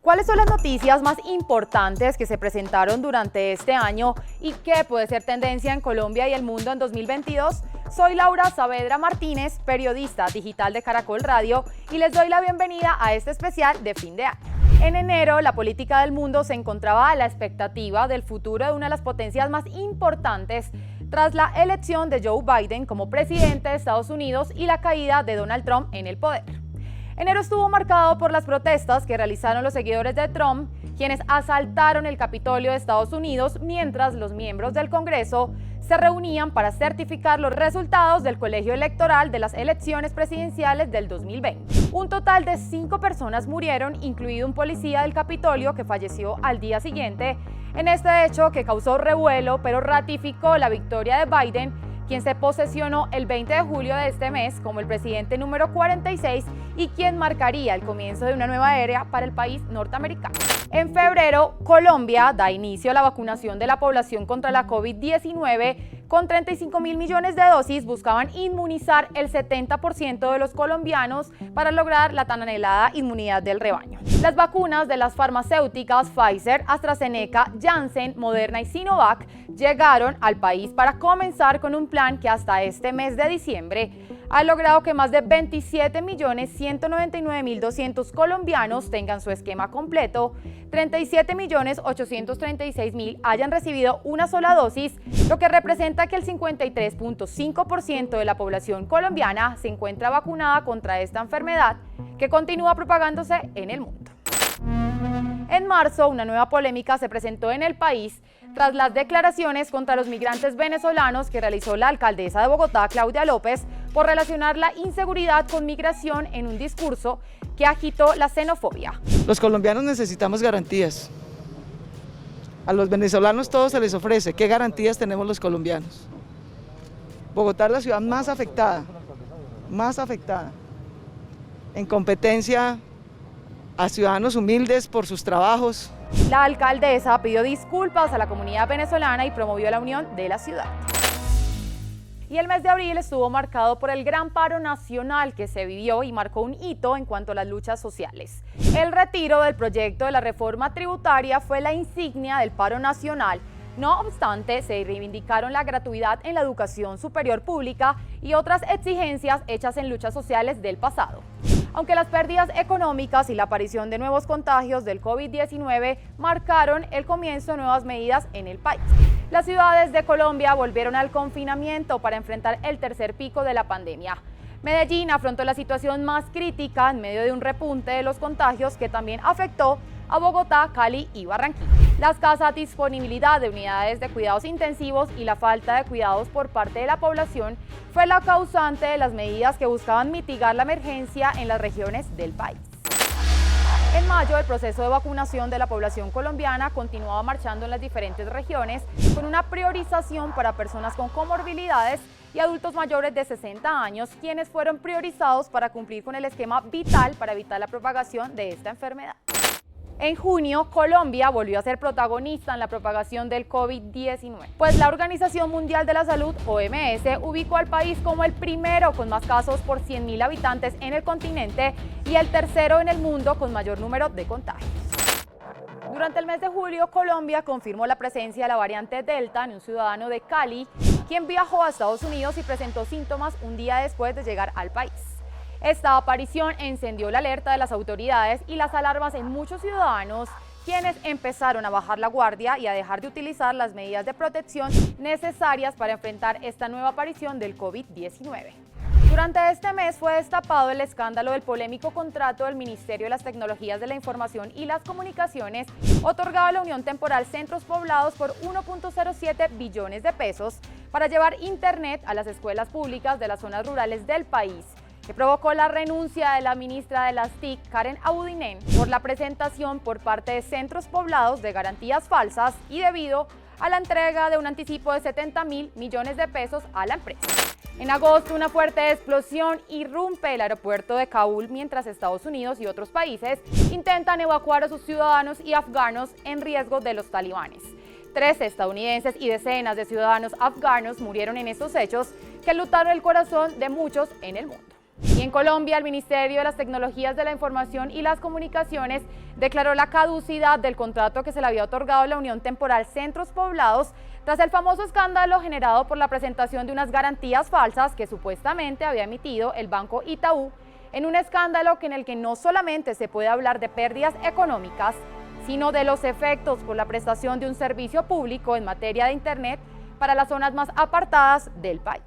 ¿Cuáles son las noticias más importantes que se presentaron durante este año y qué puede ser tendencia en Colombia y el mundo en 2022? Soy Laura Saavedra Martínez, periodista digital de Caracol Radio, y les doy la bienvenida a este especial de fin de año. En enero, la política del mundo se encontraba a la expectativa del futuro de una de las potencias más importantes tras la elección de Joe Biden como presidente de Estados Unidos y la caída de Donald Trump en el poder. Enero estuvo marcado por las protestas que realizaron los seguidores de Trump, quienes asaltaron el Capitolio de Estados Unidos mientras los miembros del Congreso se reunían para certificar los resultados del colegio electoral de las elecciones presidenciales del 2020. Un total de 5 personas murieron, incluido un policía del Capitolio que falleció al día siguiente en este hecho que causó revuelo, pero ratificó la victoria de Biden, quien se posesionó el 20 de julio de este mes como el presidente número 46 y quien marcaría el comienzo de una nueva era para el país norteamericano. En febrero, Colombia da inicio a la vacunación de la población contra la COVID-19. Con 35.000 millones de dosis buscaban inmunizar el 70% de los colombianos para lograr la tan anhelada inmunidad del rebaño. Las vacunas de las farmacéuticas Pfizer, AstraZeneca, Janssen, Moderna y Sinovac llegaron al país para comenzar con un plan que hasta este mes de diciembre ha logrado que más de 27.199.200 colombianos tengan su esquema completo, 37.836.000 hayan recibido una sola dosis, lo que representa que el 53.5% de la población colombiana se encuentra vacunada contra esta enfermedad que continúa propagándose en el mundo. En marzo, una nueva polémica se presentó en el país tras las declaraciones contra los migrantes venezolanos que realizó la alcaldesa de Bogotá, Claudia López, por relacionar la inseguridad con migración en un discurso que agitó la xenofobia. Los colombianos necesitamos garantías. A los venezolanos todo se les ofrece. ¿Qué garantías tenemos los colombianos? Bogotá es la ciudad más afectada en competencia a ciudadanos humildes por sus trabajos. La alcaldesa pidió disculpas a la comunidad venezolana y promovió la unión de la ciudad. Y el mes de abril estuvo marcado por el gran paro nacional que se vivió y marcó un hito en cuanto a las luchas sociales. El retiro del proyecto de la reforma tributaria fue la insignia del paro nacional. No obstante, se reivindicaron la gratuidad en la educación superior pública y otras exigencias hechas en luchas sociales del pasado. Aunque las pérdidas económicas y la aparición de nuevos contagios del COVID-19 marcaron el comienzo de nuevas medidas en el país. Las ciudades de Colombia volvieron al confinamiento para enfrentar el tercer pico de la pandemia. Medellín afrontó la situación más crítica en medio de un repunte de los contagios que también afectó a Bogotá, Cali y Barranquilla. La escasa disponibilidad de unidades de cuidados intensivos y la falta de cuidados por parte de la población fue la causante de las medidas que buscaban mitigar la emergencia en las regiones del país. En mayo, el proceso de vacunación de la población colombiana continuaba marchando en las diferentes regiones con una priorización para personas con comorbilidades y adultos mayores de 60 años, quienes fueron priorizados para cumplir con el esquema vital para evitar la propagación de esta enfermedad. En junio, Colombia volvió a ser protagonista en la propagación del COVID-19, pues la Organización Mundial de la Salud, OMS, ubicó al país como el primero con más casos por 100.000 habitantes en el continente y el tercero en el mundo con mayor número de contagios. Durante el mes de julio, Colombia confirmó la presencia de la variante Delta en un ciudadano de Cali, quien viajó a Estados Unidos y presentó síntomas un día después de llegar al país. Esta aparición encendió la alerta de las autoridades y las alarmas en muchos ciudadanos, quienes empezaron a bajar la guardia y a dejar de utilizar las medidas de protección necesarias para enfrentar esta nueva aparición del COVID-19. Durante este mes fue destapado el escándalo del polémico contrato del Ministerio de las Tecnologías de la Información y las Comunicaciones, otorgado a la Unión Temporal Centros Poblados por 1.07 billones de pesos para llevar Internet a las escuelas públicas de las zonas rurales del país, que provocó la renuncia de la ministra de las TIC, Karen Abudinen, por la presentación por parte de Centros Poblados de garantías falsas y debido a la entrega de un anticipo de 70.000 millones de pesos a la empresa. En agosto, una fuerte explosión irrumpe el aeropuerto de Kabul mientras Estados Unidos y otros países intentan evacuar a sus ciudadanos y afganos en riesgo de los talibanes. 13 estadounidenses y decenas de ciudadanos afganos murieron en estos hechos que enlutaron el corazón de muchos en el mundo. Y en Colombia, el Ministerio de las Tecnologías de la Información y las Comunicaciones declaró la caducidad del contrato que se le había otorgado a la Unión Temporal Centros Poblados tras el famoso escándalo generado por la presentación de unas garantías falsas que supuestamente había emitido el Banco Itaú, en un escándalo en el que no solamente se puede hablar de pérdidas económicas, sino de los efectos por la prestación de un servicio público en materia de Internet para las zonas más apartadas del país.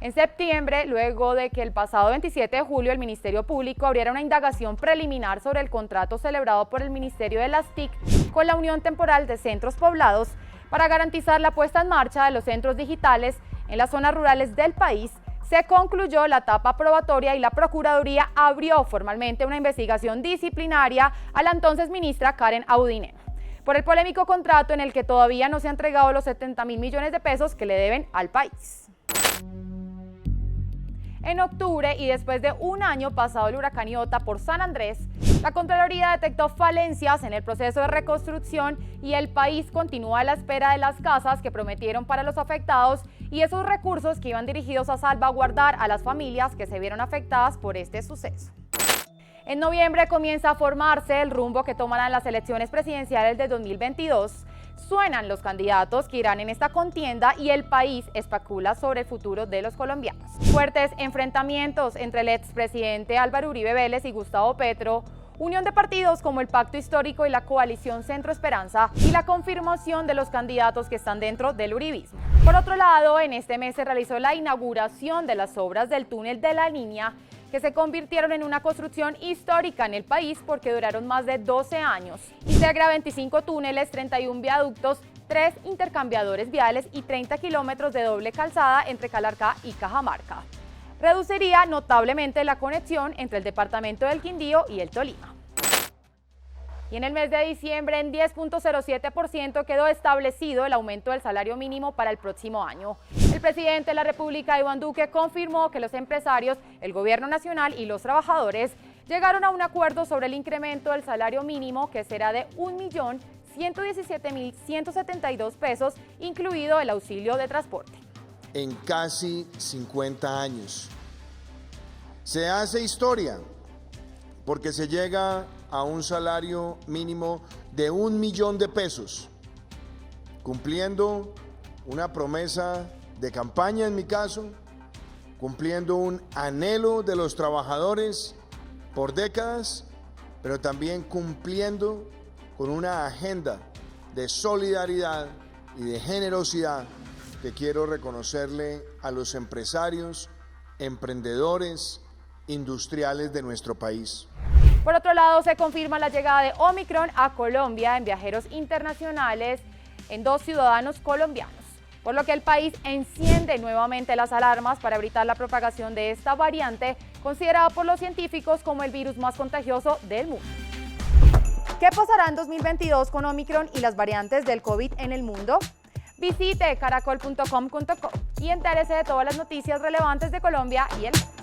En septiembre, luego de que el pasado 27 de julio el Ministerio Público abriera una indagación preliminar sobre el contrato celebrado por el Ministerio de las TIC con la Unión Temporal de Centros Poblados para garantizar la puesta en marcha de los centros digitales en las zonas rurales del país, se concluyó la etapa probatoria y la Procuraduría abrió formalmente una investigación disciplinaria a la entonces ministra Karen Audinero por el polémico contrato en el que todavía no se han entregado los 70.000 millones de pesos que le deben al país. En octubre, y después de un año pasado el huracán Iota por San Andrés, la Contraloría detectó falencias en el proceso de reconstrucción y el país continúa a la espera de las casas que prometieron para los afectados y esos recursos que iban dirigidos a salvaguardar a las familias que se vieron afectadas por este suceso. En noviembre comienza a formarse el rumbo que tomarán las elecciones presidenciales de 2022. Suenan los candidatos que irán en esta contienda y el país especula sobre el futuro de los colombianos. Fuertes enfrentamientos entre el expresidente Álvaro Uribe Vélez y Gustavo Petro, unión de partidos como el Pacto Histórico y la Coalición Centro Esperanza y la confirmación de los candidatos que están dentro del uribismo. Por otro lado, en este mes se realizó la inauguración de las obras del túnel de la Línea, que se convirtieron en una construcción histórica en el país porque duraron más de 12 años. Integra 25 túneles, 31 viaductos, 3 intercambiadores viales y 30 kilómetros de doble calzada entre Calarcá y Cajamarca. Reduciría notablemente la conexión entre el departamento del Quindío y el Tolima. Y en el mes de diciembre, en 10.07% quedó establecido el aumento del salario mínimo para el próximo año. El presidente de la República, Iván Duque, confirmó que los empresarios, el gobierno nacional y los trabajadores llegaron a un acuerdo sobre el incremento del salario mínimo que será de 1.117.172 pesos, incluido el auxilio de transporte. En casi 50 años. Se hace historia porque se llega a un salario mínimo de 1 millón de pesos, cumpliendo una promesa de campaña en mi caso, cumpliendo un anhelo de los trabajadores por décadas, pero también cumpliendo con una agenda de solidaridad y de generosidad que quiero reconocerle a los empresarios, emprendedores, industriales de nuestro país. Por otro lado, se confirma la llegada de Omicron a Colombia en viajeros internacionales en 2 ciudadanos colombianos, por lo que el país enciende nuevamente las alarmas para evitar la propagación de esta variante, considerada por los científicos como el virus más contagioso del mundo. ¿Qué pasará en 2022 con Omicron y las variantes del COVID en el mundo? Visite caracol.com.co y entérese de todas las noticias relevantes de Colombia y el mundo.